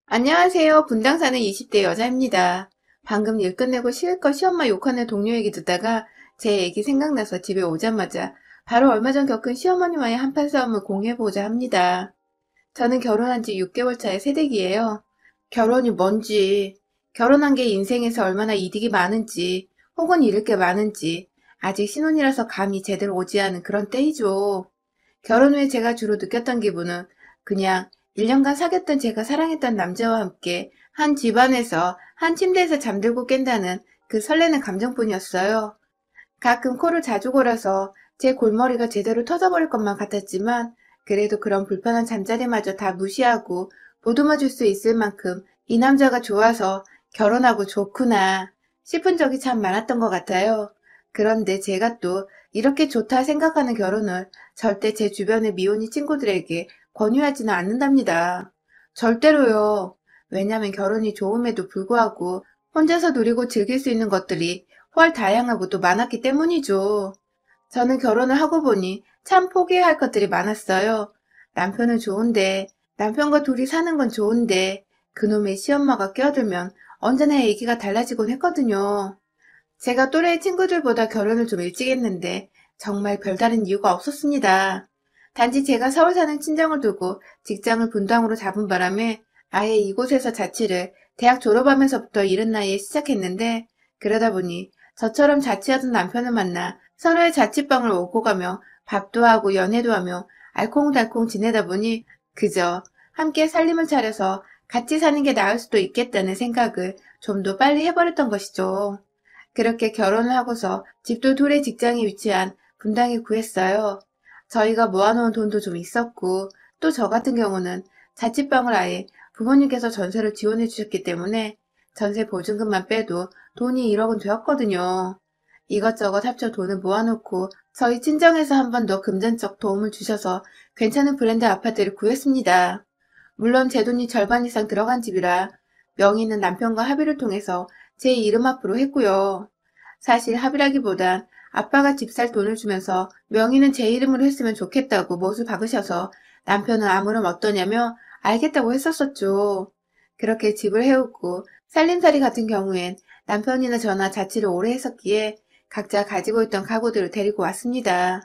안녕하세요. 분당 사는 20대 여자입니다. 방금 일 끝내고 실컷 시엄마 욕하는 동료 얘기 듣다가 제 얘기 생각나서 집에 오자마자 바로 얼마 전 겪은 시어머니와의 한판 싸움을 공유해보자 합니다. 저는 결혼한 지 6개월 차의 새댁이에요. 결혼이 뭔지, 결혼한 게 인생에서 얼마나 이득이 많은지, 혹은 잃을 게 많은지, 아직 신혼이라서 감이 제대로 오지 않은 그런 때이죠. 결혼 후에 제가 주로 느꼈던 기분은 그냥 1년간 사귀었던 제가 사랑했던 남자와 함께 한 집안에서 한 침대에서 잠들고 깬다는 그 설레는 감정뿐이었어요. 가끔 코를 자주 골아서 제 골머리가 제대로 터져버릴 것만 같았지만 그래도 그런 불편한 잠자리마저 다 무시하고 보듬어 줄 수 있을 만큼 이 남자가 좋아서 결혼하고 좋구나 싶은 적이 참 많았던 것 같아요. 그런데 제가 또 이렇게 좋다 생각하는 결혼을 절대 제 주변의 미혼이 친구들에게 권유하지는 않는답니다. 절대로요. 왜냐면 결혼이 좋음에도 불구하고 혼자서 누리고 즐길 수 있는 것들이 훨 다양하고 또 많았기 때문이죠. 저는 결혼을 하고 보니 참 포기해야 할 것들이 많았어요. 남편은 좋은데, 남편과 둘이 사는 건 좋은데, 그놈의 시엄마가 끼어들면 언제나 얘기가 달라지곤 했거든요. 제가 또래 친구들보다 결혼을 좀 일찍 했는데 정말 별다른 이유가 없었습니다. 단지 제가 서울 사는 친정을 두고 직장을 분당으로 잡은 바람에 아예 이곳에서 자취를 대학 졸업하면서부터 이른 나이에 시작했는데 그러다 보니 저처럼 자취하던 남편을 만나 서로의 자취방을 오고 가며 밥도 하고 연애도 하며 알콩달콩 지내다 보니 그저 함께 살림을 차려서 같이 사는 게 나을 수도 있겠다는 생각을 좀 더 빨리 해버렸던 것이죠. 그렇게 결혼을 하고서 집도 둘의 직장이 위치한 분당에 구했어요. 저희가 모아놓은 돈도 좀 있었고 또 저 같은 경우는 자취방을 아예 부모님께서 전세를 지원해 주셨기 때문에 전세 보증금만 빼도 돈이 1억은 되었거든요. 이것저것 합쳐 돈을 모아놓고 저희 친정에서 한 번 더 금전적 도움을 주셔서 괜찮은 브랜드 아파트를 구했습니다. 물론 제 돈이 절반 이상 들어간 집이라 명의는 남편과 합의를 통해서 제 이름 앞으로 했고요. 사실 합의라기보단 아빠가 집 살 돈을 주면서 명의는 제 이름으로 했으면 좋겠다고 못을 박으셔서 남편은 아무렴 어떠냐며 알겠다고 했었었죠. 그렇게 집을 해오고 살림살이 같은 경우엔 남편이나 저나 자취를 오래 했었기에 각자 가지고 있던 가구들을 데리고 왔습니다.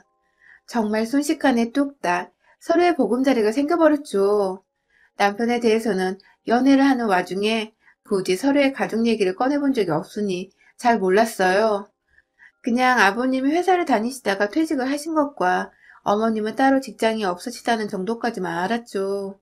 정말 순식간에 뚝딱 서로의 보금자리가 생겨버렸죠. 남편에 대해서는 연애를 하는 와중에 굳이 서로의 가족 얘기를 꺼내본 적이 없으니 잘 몰랐어요. 그냥 아버님이 회사를 다니시다가 퇴직을 하신 것과 어머님은 따로 직장이 없으시다는 정도까지만 알았죠.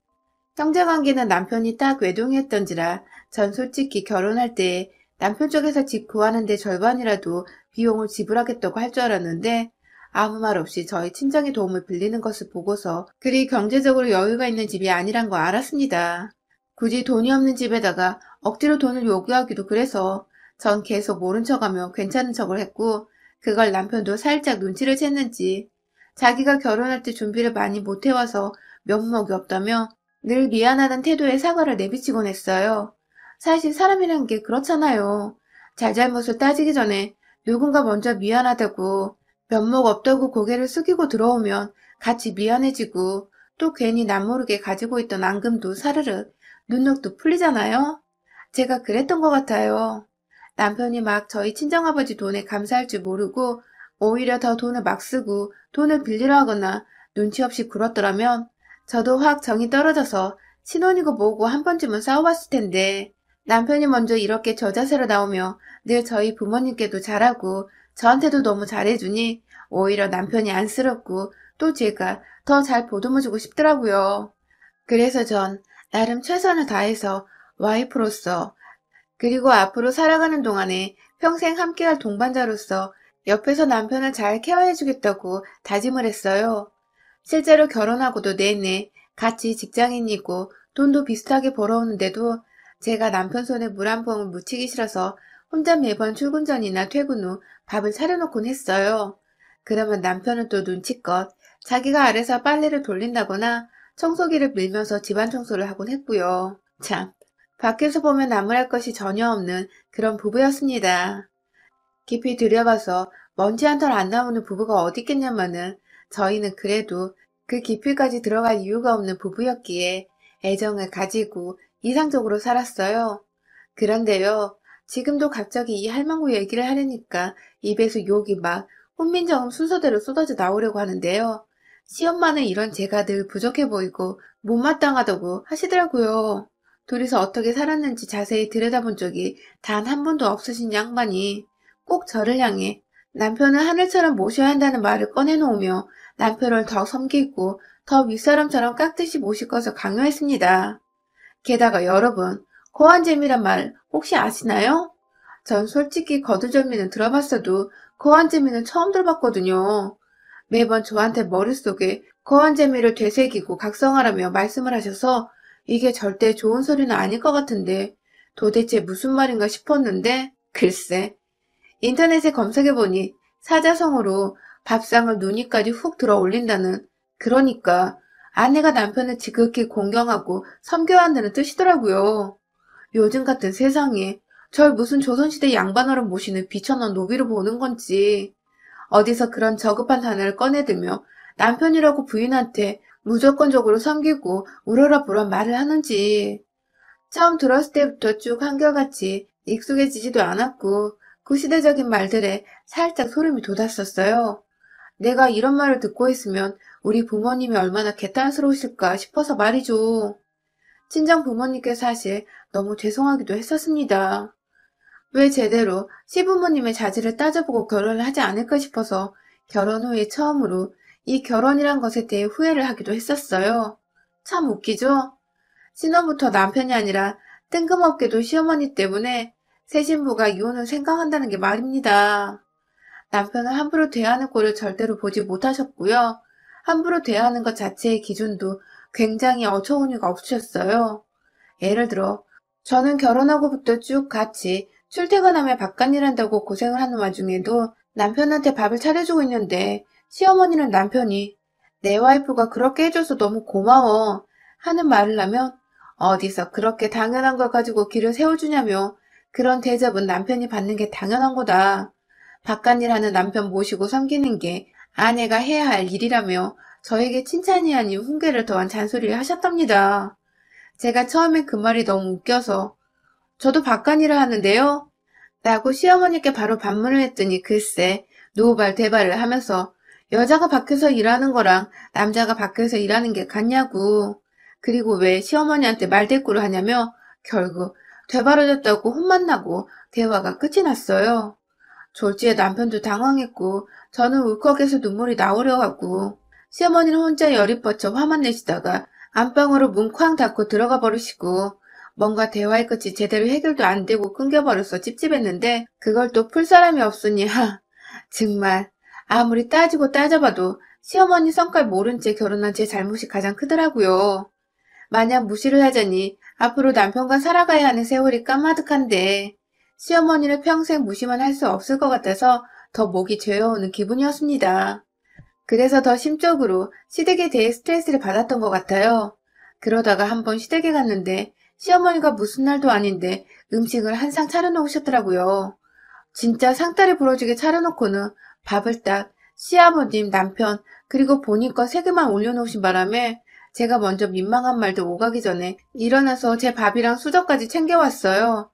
형제관계는 남편이 딱 외동이었던지라 전 솔직히 결혼할 때 남편 쪽에서 집 구하는데 절반이라도 비용을 지불하겠다고 할 줄 알았는데 아무 말 없이 저희 친정의 도움을 빌리는 것을 보고서 그리 경제적으로 여유가 있는 집이 아니란 거 알았습니다. 굳이 돈이 없는 집에다가 억지로 돈을 요구하기도 그래서 전 계속 모른 척하며 괜찮은 척을 했고 그걸 남편도 살짝 눈치를 챘는지 자기가 결혼할 때 준비를 많이 못해와서 면목이 없다며 늘 미안하다는 태도에 사과를 내비치곤 했어요. 사실 사람이란 게 그렇잖아요. 잘잘못을 따지기 전에 누군가 먼저 미안하다고 면목 없다고 고개를 숙이고 들어오면 같이 미안해지고 또 괜히 남모르게 가지고 있던 앙금도 사르르 눈녹도 풀리잖아요. 제가 그랬던 것 같아요. 남편이 막 저희 친정아버지 돈에 감사할 줄 모르고 오히려 더 돈을 막 쓰고 돈을 빌리려 하거나 눈치 없이 굴었더라면 저도 확 정이 떨어져서 신혼이고 뭐고 한 번쯤은 싸워봤을 텐데 남편이 먼저 이렇게 저자세로 나오며 늘 저희 부모님께도 잘하고 저한테도 너무 잘해주니 오히려 남편이 안쓰럽고 또 제가 더 잘 보듬어주고 싶더라고요. 그래서 전 나름 최선을 다해서 와이프로서 그리고 앞으로 살아가는 동안에 평생 함께할 동반자로서 옆에서 남편을 잘 케어해주겠다고 다짐을 했어요. 실제로 결혼하고도 내내 같이 직장인이고 돈도 비슷하게 벌어오는데도 제가 남편 손에 물 한 봉을 묻히기 싫어서 혼자 매번 출근 전이나 퇴근 후 밥을 차려놓곤 했어요. 그러면 남편은 또 눈치껏 자기가 아래서 빨래를 돌린다거나 청소기를 밀면서 집안 청소를 하곤 했고요. 참, 밖에서 보면 나무랄 것이 전혀 없는 그런 부부였습니다. 깊이 들여봐서 먼지 한 털 안 나오는 부부가 어디 있겠냐마는 저희는 그래도 그 깊이까지 들어갈 이유가 없는 부부였기에 애정을 가지고 이상적으로 살았어요. 그런데요, 지금도 갑자기 이 할망구 얘기를 하려니까 입에서 욕이 막 훈민정음 순서대로 쏟아져 나오려고 하는데요. 시엄마는 이런 제가 늘 부족해 보이고 못마땅하다고 하시더라고요. 둘이서 어떻게 살았는지 자세히 들여다본 적이 단 한 번도 없으신 양반이 꼭 저를 향해 남편을 하늘처럼 모셔야 한다는 말을 꺼내놓으며 남편을 더 섬기고 더 윗사람처럼 깍듯이 모실 것을 강요했습니다. 게다가 여러분, 거한잼이란 말 혹시 아시나요? 전 솔직히 거두절미는 들어봤어도 거한재미는 처음 들어봤거든요. 매번 저한테 머릿속에 거한재미를 되새기고 각성하라며 말씀을 하셔서 이게 절대 좋은 소리는 아닐 것 같은데 도대체 무슨 말인가 싶었는데 글쎄 인터넷에 검색해보니 사자성어로 밥상을 누니까지 훅 들어 올린다는 그러니까 아내가 남편을 지극히 공경하고 섬겨야 한다는 뜻이더라고요. 요즘 같은 세상에 절 무슨 조선시대 양반어른 모시는 비천한 노비로 보는 건지 어디서 그런 저급한 단어를 꺼내들며 남편이라고 부인한테 무조건적으로 섬기고 우러러보러 말을 하는지 처음 들었을 때부터 쭉 한결같이 익숙해지지도 않았고 구시대적인 말들에 살짝 소름이 돋았었어요. 내가 이런 말을 듣고 있으면 우리 부모님이 얼마나 개탄스러우실까 싶어서 말이죠. 친정 부모님께 사실 너무 죄송하기도 했었습니다. 왜 제대로 시부모님의 자질을 따져보고 결혼을 하지 않을까 싶어서 결혼 후에 처음으로 이 결혼이란 것에 대해 후회를 하기도 했었어요. 참 웃기죠? 신혼부터 남편이 아니라 뜬금없게도 시어머니 때문에 새 신부가 이혼을 생각한다는 게 말입니다. 남편을 함부로 대하는 꼴을 절대로 보지 못하셨고요. 함부로 대하는 것 자체의 기준도 굉장히 어처구니가 없으셨어요. 예를 들어 저는 결혼하고부터 쭉 같이 출퇴근하며 바깥일 한다고 고생을 하는 와중에도 남편한테 밥을 차려주고 있는데 시어머니는 남편이 내 와이프가 그렇게 해줘서 너무 고마워 하는 말을 하면 어디서 그렇게 당연한 걸 가지고 길을 세워주냐며 그런 대접은 남편이 받는 게 당연한 거다. 바깥일 하는 남편 모시고 섬기는 게 아내가 해야 할 일이라며 저에게 칭찬이 아닌 훈계를 더한 잔소리를 하셨답니다. 제가 처음엔 그 말이 너무 웃겨서 저도 바깥일을 하는데요. 라고 시어머니께 바로 반문을 했더니 글쎄 노발 대발을 하면서 여자가 밖에서 일하는 거랑 남자가 밖에서 일하는 게 같냐고. 그리고 왜 시어머니한테 말대꾸를 하냐며 결국 되바라졌다고 혼만 나고 대화가 끝이 났어요. 졸지에 남편도 당황했고 저는 울컥해서 눈물이 나오려 하고 시어머니는 혼자 열이 뻗쳐 화만 내시다가 안방으로 문 쾅 닫고 들어가 버리시고 뭔가 대화의 끝이 제대로 해결도 안 되고 끊겨버려서 찝찝했는데 그걸 또 풀 사람이 없으니 정말 아무리 따지고 따져봐도 시어머니 성깔 모른 채 결혼한 제 잘못이 가장 크더라고요. 만약 무시를 하자니 앞으로 남편과 살아가야 하는 세월이 까마득한데 시어머니를 평생 무시만 할 수 없을 것 같아서 더 목이 죄어오는 기분이었습니다. 그래서 더 심적으로 시댁에 대해 스트레스를 받았던 것 같아요. 그러다가 한번 시댁에 갔는데 시어머니가 무슨 날도 아닌데 음식을 한 상 차려놓으셨더라고요. 진짜 상다리 부러지게 차려놓고는 밥을 딱 시아버님, 남편, 그리고 본인 거 3개만 올려놓으신 바람에 제가 먼저 민망한 말도 오가기 전에 일어나서 제 밥이랑 수저까지 챙겨왔어요.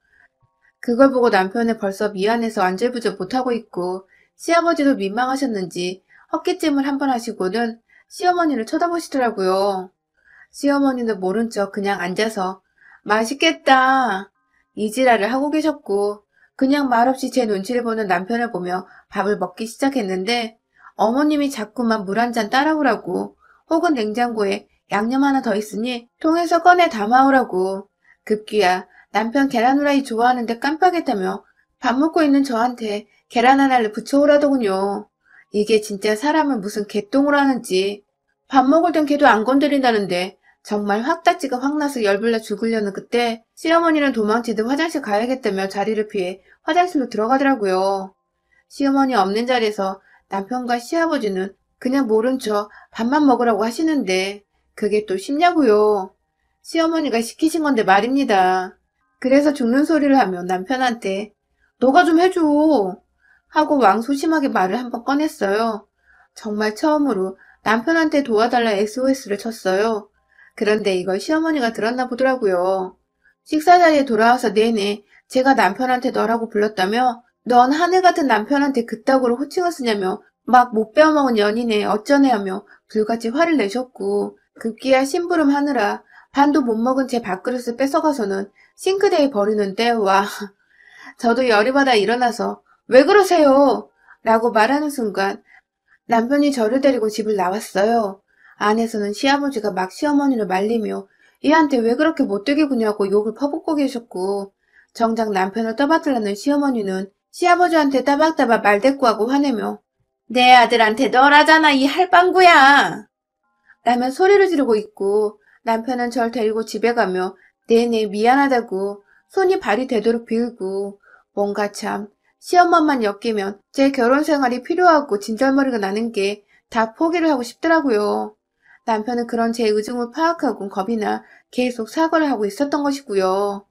그걸 보고 남편은 벌써 미안해서 안절부절 못하고 있고 시아버지도 민망하셨는지 헛기침을 한 번 하시고는 시어머니를 쳐다보시더라고요. 시어머니는 모른 척 그냥 앉아서 맛있겠다 이지랄을 하고 계셨고 그냥 말없이 제 눈치를 보는 남편을 보며 밥을 먹기 시작했는데 어머님이 자꾸만 물 한 잔 따라오라고 혹은 냉장고에 양념 하나 더 있으니 통에서 꺼내 담아오라고 급기야 남편 계란 후라이 좋아하는데 깜빡했다며 밥 먹고 있는 저한테 계란 하나를 부쳐오라더군요. 이게 진짜 사람을 무슨 개똥을 하는지 밥 먹을 땐 걔도 안 건드린다는데 정말 확다지가 확나서 열불나 죽으려는 그때 시어머니는 도망치듯 화장실 가야겠다며 자리를 피해 화장실로 들어가더라고요. 시어머니 없는 자리에서 남편과 시아버지는 그냥 모른 척 밥만 먹으라고 하시는데 그게 또 쉽냐고요. 시어머니가 시키신 건데 말입니다. 그래서 죽는 소리를 하며 남편한테 너가 좀 해줘 하고 왕소심하게 말을 한번 꺼냈어요. 정말 처음으로 남편한테 도와달라 SOS를 쳤어요. 그런데 이걸 시어머니가 들었나 보더라고요. 식사 자리에 돌아와서 내내 제가 남편한테 너라고 불렀다며 넌 하늘 같은 남편한테 그따구로 호칭을 쓰냐며 막 못 배워먹은 연인에 어쩌네 하며 불같이 화를 내셨고 급기야 심부름 하느라 반도 못 먹은 제 밥그릇을 뺏어가서는 싱크대에 버리는데 와 저도 열이 받아 일어나서 왜 그러세요? 라고 말하는 순간 남편이 저를 데리고 집을 나왔어요. 안에서는 시아버지가 막 시어머니를 말리며 얘한테 왜 그렇게 못되게 구냐고 욕을 퍼붓고 계셨고 정작 남편을 떠받들라는 시어머니는 시아버지한테 따박따박 말대꾸하고 화내며 내 아들한테 너라잖아 이 할방구야 라며 소리를 지르고 있고 남편은 절 데리고 집에 가며 내내 미안하다고 손이 발이 되도록 빌고 뭔가 참 시엄마만 엮이면 제 결혼 생활이 필요하고 진절머리가 나는 게 다 포기를 하고 싶더라고요. 남편은 그런 제 의중을 파악하고 겁이 나 계속 사과를 하고 있었던 것이고요.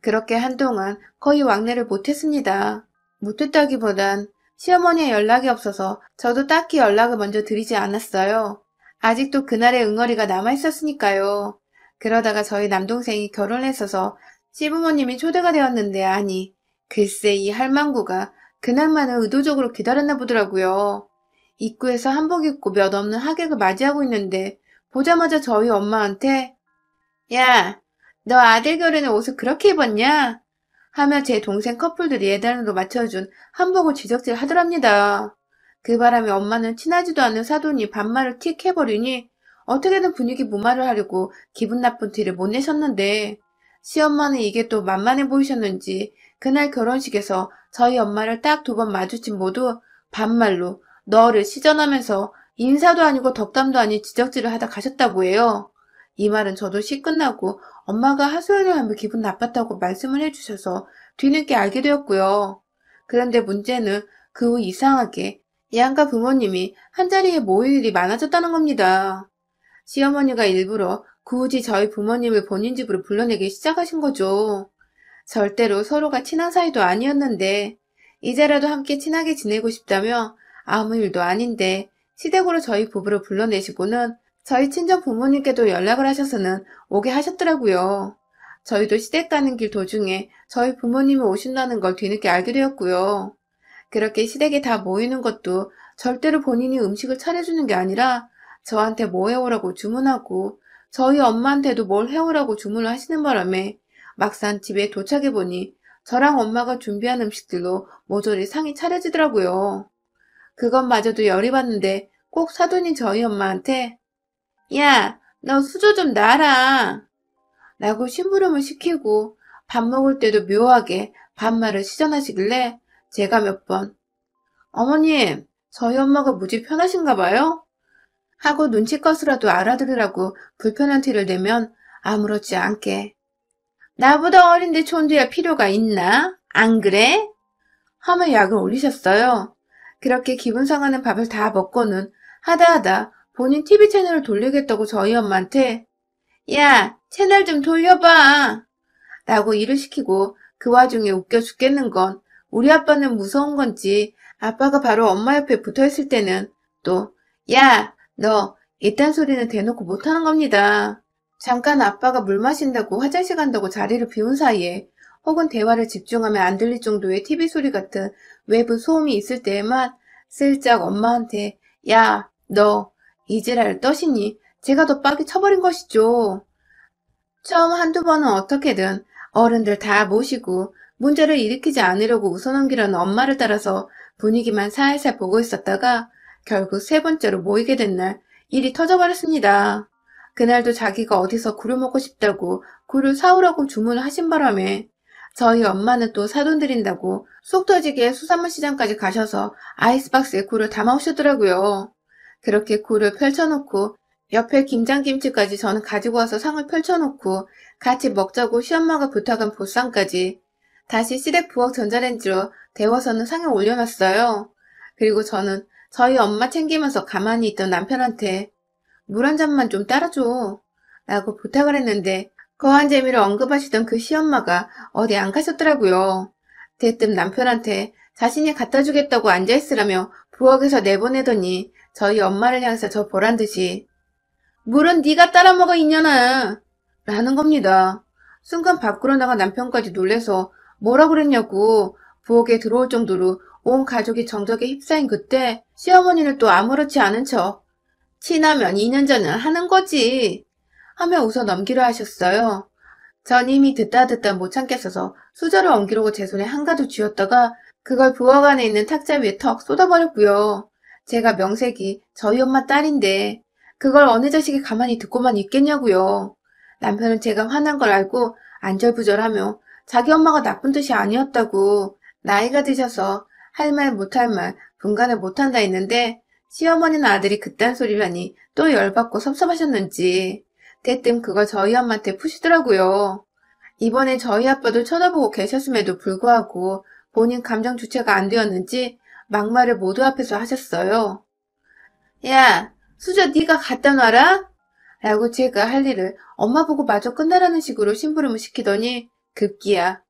그렇게 한동안 거의 왕래를 못했습니다. 못했다기보단 시어머니의 연락이 없어서 저도 딱히 연락을 먼저 드리지 않았어요. 아직도 그날의 응어리가 남아있었으니까요. 그러다가 저희 남동생이 결혼했어서 시부모님이 초대가 되었는데 아니 글쎄 이 할망구가 그날만은 의도적으로 기다렸나 보더라고요. 입구에서 한복 입고 몇 없는 하객을 맞이하고 있는데 보자마자 저희 엄마한테 야, 너 아들 결혼에 옷을 그렇게 입었냐? 하며 제 동생 커플들이 예단으로 맞춰준 한복을 지적질 하더랍니다. 그 바람에 엄마는 친하지도 않은 사돈이 반말을 틱 해버리니 어떻게든 분위기 무마를 하려고 기분 나쁜 티를 못 내셨는데 시엄마는 이게 또 만만해 보이셨는지 그날 결혼식에서 저희 엄마를 딱 두 번 마주친 모두 반말로 너를 시전하면서 인사도 아니고 덕담도 아닌 지적질을 하다 가셨다고 해요. 이 말은 저도 시 끝나고 엄마가 하소연을 하며 기분 나빴다고 말씀을 해주셔서 뒤늦게 알게 되었고요. 그런데 문제는 그 후 이상하게 양가 부모님이 한자리에 모일 일이 많아졌다는 겁니다. 시어머니가 일부러 굳이 저희 부모님을 본인 집으로 불러내기 시작하신 거죠. 절대로 서로가 친한 사이도 아니었는데 이제라도 함께 친하게 지내고 싶다며 아무 일도 아닌데 시댁으로 저희 부부를 불러내시고는 저희 친정 부모님께도 연락을 하셔서는 오게 하셨더라고요. 저희도 시댁 가는 길 도중에 저희 부모님이 오신다는 걸 뒤늦게 알게 되었고요. 그렇게 시댁에 다 모이는 것도 절대로 본인이 음식을 차려주는 게 아니라 저한테 뭐 해오라고 주문하고 저희 엄마한테도 뭘 해오라고 주문을 하시는 바람에 막상 집에 도착해보니 저랑 엄마가 준비한 음식들로 모조리 상이 차려지더라고요. 그것마저도 열이 받는데 꼭 사돈이 저희 엄마한테 야, 너 수저 좀 놔라 라고 심부름을 시키고 밥 먹을 때도 묘하게 반말을 시전하시길래 제가 몇 번 어머님, 저희 엄마가 무지 편하신가 봐요? 하고 눈치껏이라도 알아들으라고 불편한 티를 내면 아무렇지 않게 나보다 어린데 촌두할 필요가 있나? 안 그래? 하며 약을 올리셨어요. 그렇게 기분 상하는 밥을 다 먹고는 하다하다 본인 TV 채널을 돌리겠다고 저희 엄마한테 야, 채널 좀 돌려봐 라고 일을 시키고 그 와중에 웃겨 죽겠는 건 우리 아빠는 무서운 건지 아빠가 바로 엄마 옆에 붙어있을 때는 또 야, 너 이딴 소리는 대놓고 못하는 겁니다. 잠깐 아빠가 물 마신다고 화장실 간다고 자리를 비운 사이에 혹은 대화를 집중하면 안 들릴 정도의 TV 소리 같은 외부 소음이 있을 때에만 슬쩍 엄마한테 야, 너 이지랄 떠시니 제가 더 빡이 쳐버린 것이죠. 처음 한두 번은 어떻게든 어른들 다 모시고 문제를 일으키지 않으려고 웃어넘기려는 엄마를 따라서 분위기만 살살 보고 있었다가 결국 세 번째로 모이게 된 날 일이 터져버렸습니다. 그날도 자기가 어디서 굴을 먹고 싶다고 굴을 사오라고 주문을 하신 바람에 저희 엄마는 또 사돈 드린다고 속 터지게 수산물 시장까지 가셔서 아이스박스에 굴을 담아오셨더라고요. 그렇게 굴을 펼쳐놓고 옆에 김장김치까지 저는 가지고 와서 상을 펼쳐놓고 같이 먹자고 시엄마가 부탁한 보쌈까지 다시 시댁 부엌 전자레인지로 데워서는 상에 올려놨어요. 그리고 저는 저희 엄마 챙기면서 가만히 있던 남편한테 물 한 잔만 좀 따라줘 라고 부탁을 했는데 거한 재미를 언급하시던 그 시엄마가 어디 안 가셨더라고요. 대뜸 남편한테 자신이 갖다 주겠다고 앉아있으라며 부엌에서 내보내더니 저희 엄마를 향해서 저 보란 듯이 물은 네가 따라 먹어 이년아 라는 겁니다. 순간 밖으로 나간 남편까지 놀래서 뭐라 그랬냐고 부엌에 들어올 정도로 온 가족이 정적에 휩싸인 그때 시어머니는 또 아무렇지 않은 척 친하면 2년 전은 하는 거지 하며 웃어 넘기려 하셨어요. 전 이미 듣다 못 참겠어서 수저를 엉키려고 제 손에 한가득 쥐었다가 그걸 부엌 안에 있는 탁자 위에 턱 쏟아버렸고요. 제가 명색이 저희 엄마 딸인데 그걸 어느 자식이 가만히 듣고만 있겠냐고요. 남편은 제가 화난 걸 알고 안절부절하며 자기 엄마가 나쁜 뜻이 아니었다고 나이가 드셔서 할 말 못할 말 분간을 못한다 했는데 시어머니는 아들이 그딴 소리를 하니 또 열받고 섭섭하셨는지 대뜸 그걸 저희 엄마한테 푸시더라고요. 이번에 저희 아빠도 쳐다보고 계셨음에도 불구하고 본인 감정 주체가 안 되었는지 막말을 모두 앞에서 하셨어요. 야, 수저 네가 갖다 놔라? 라고 제가 할 일을 엄마 보고 마저 끝나라는 식으로 심부름을 시키더니 급기야.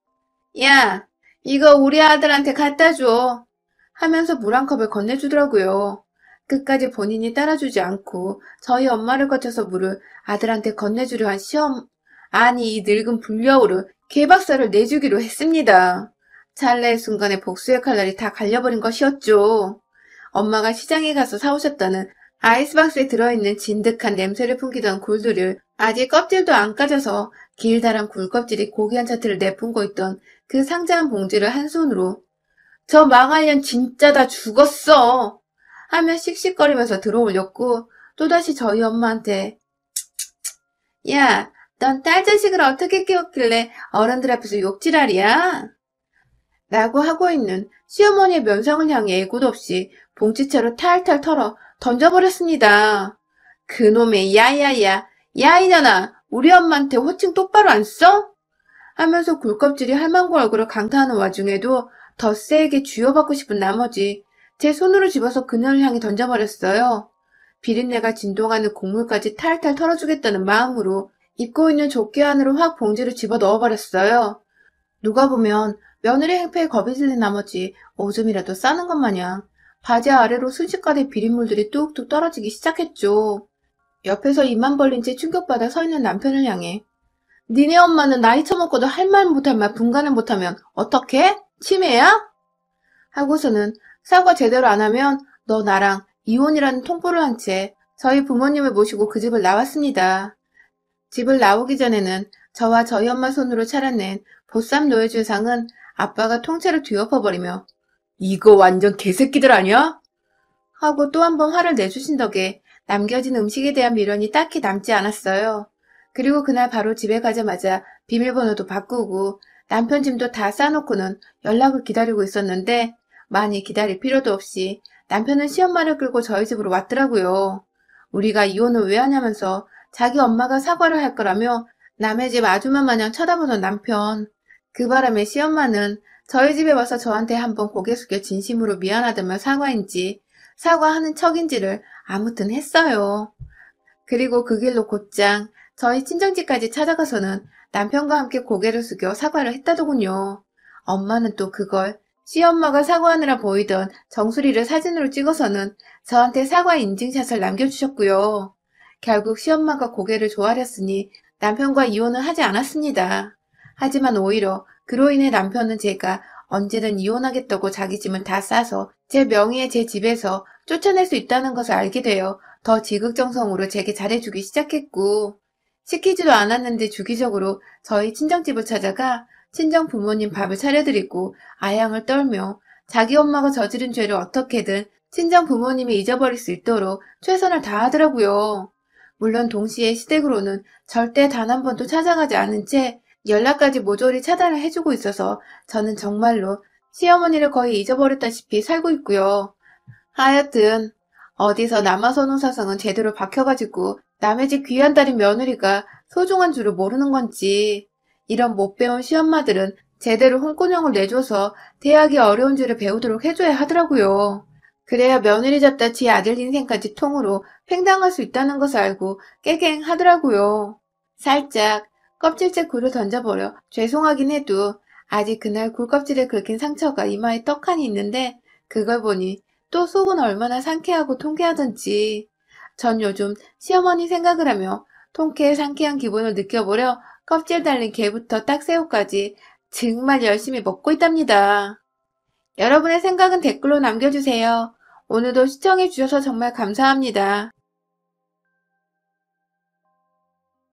야, 이거 우리 아들한테 갖다 줘. 하면서 물 한 컵을 건네주더라고요. 끝까지 본인이 따라주지 않고 저희 엄마를 거쳐서 물을 아들한테 건네주려 한 아니 이 늙은 불려우를 개박살을 내주기로 했습니다. 찰나의 순간에 복수의 칼날이 다 갈려버린 것이었죠. 엄마가 시장에 가서 사오셨다는 아이스박스에 들어있는 진득한 냄새를 풍기던 굴들을 아직 껍질도 안 까져서 길다란 굴껍질이 고귀한 자태를 내뿜고 있던 그 상자한 봉지를 한 손으로 저 망할년 진짜 다 죽었어 하며 씩씩거리면서 들어올렸고 또다시 저희 엄마한테 야, 넌 딸 자식을 어떻게 키웠길래 어른들 앞에서 욕지랄이야? 라고 하고 있는 시어머니의 면상을 향해 애꿎 없이 봉지채로 탈탈 털어 던져버렸습니다. 그놈의 야야야, 야 이년아, 우리 엄마한테 호칭 똑바로 안 써? 하면서 굴껍질이 할망구 얼굴을 강타하는 와중에도 더 세게 쥐어받고 싶은 나머지 제 손으로 집어서 그녀를 향해 던져버렸어요. 비린내가 진동하는 곡물까지 탈탈 털어주겠다는 마음으로 입고 있는 조끼 안으로 확 봉지를 집어 넣어버렸어요. 누가 보면 며느리 행패에 겁이 질린 나머지 오줌이라도 싸는 것 마냥 바지 아래로 순식간에 비린물들이 뚝뚝 떨어지기 시작했죠. 옆에서 입만 벌린 채 충격받아 서 있는 남편을 향해 니네 엄마는 나이 처먹고도 할 말 못할 말 분간을 못하면 어떡해? 치매야? 하고서는 사과 제대로 안 하면 너 나랑 이혼이라는 통보를 한 채 저희 부모님을 모시고 그 집을 나왔습니다. 집을 나오기 전에는 저와 저희 엄마 손으로 차려낸 보쌈 노예줄상은 아빠가 통째로 뒤엎어버리며 이거 완전 개새끼들 아니야? 하고 또 한 번 화를 내주신 덕에 남겨진 음식에 대한 미련이 딱히 남지 않았어요. 그리고 그날 바로 집에 가자마자 비밀번호도 바꾸고 남편 짐도 다 싸놓고는 연락을 기다리고 있었는데 많이 기다릴 필요도 없이 남편은 시엄마를 끌고 저희 집으로 왔더라고요. 우리가 이혼을 왜 하냐면서 자기 엄마가 사과를 할 거라며 남의 집 아줌마 마냥 쳐다보는 남편. 그 바람에 시엄마는 저희 집에 와서 저한테 한번 고개 숙여 진심으로 미안하다며 사과인지 사과하는 척인지를 아무튼 했어요. 그리고 그 길로 곧장 저희 친정집까지 찾아가서는 남편과 함께 고개를 숙여 사과를 했다더군요. 엄마는 또 그걸 시엄마가 사과하느라 보이던 정수리를 사진으로 찍어서는 저한테 사과 인증샷을 남겨주셨고요. 결국 시엄마가 고개를 조아렸으니 남편과 이혼은 하지 않았습니다. 하지만 오히려 그로 인해 남편은 제가 언제든 이혼하겠다고 자기 짐을 다 싸서 제 명의의 제 집에서 쫓아낼 수 있다는 것을 알게 되어 더 지극정성으로 제게 잘해주기 시작했고 시키지도 않았는데 주기적으로 저희 친정집을 찾아가 친정 부모님 밥을 차려드리고 아양을 떨며 자기 엄마가 저지른 죄를 어떻게든 친정 부모님이 잊어버릴 수 있도록 최선을 다하더라고요. 물론 동시에 시댁으로는 절대 단 한 번도 찾아가지 않은 채 연락까지 모조리 차단을 해주고 있어서 저는 정말로 시어머니를 거의 잊어버렸다시피 살고 있고요. 하여튼 어디서 남아선호사상은 제대로 박혀가지고 남의 집 귀한 딸인 며느리가 소중한 줄을 모르는 건지 이런 못 배운 시엄마들은 제대로 홍군형을 내줘서 대하기 어려운 줄을 배우도록 해줘야 하더라고요. 그래야 며느리 잡다 지 아들 인생까지 통으로 팽당할 수 있다는 것을 알고 깨갱하더라고요. 살짝 껍질째 굴을 던져버려 죄송하긴 해도 아직 그날 굴껍질에 긁힌 상처가 이마에 떡하니 있는데 그걸 보니 또 속은 얼마나 상쾌하고 통쾌하던지 전 요즘 시어머니 생각을 하며 통쾌해 상쾌한 기분을 느껴보려 껍질 달린 게부터 딱새우까지 정말 열심히 먹고 있답니다. 여러분의 생각은 댓글로 남겨주세요. 오늘도 시청해주셔서 정말 감사합니다.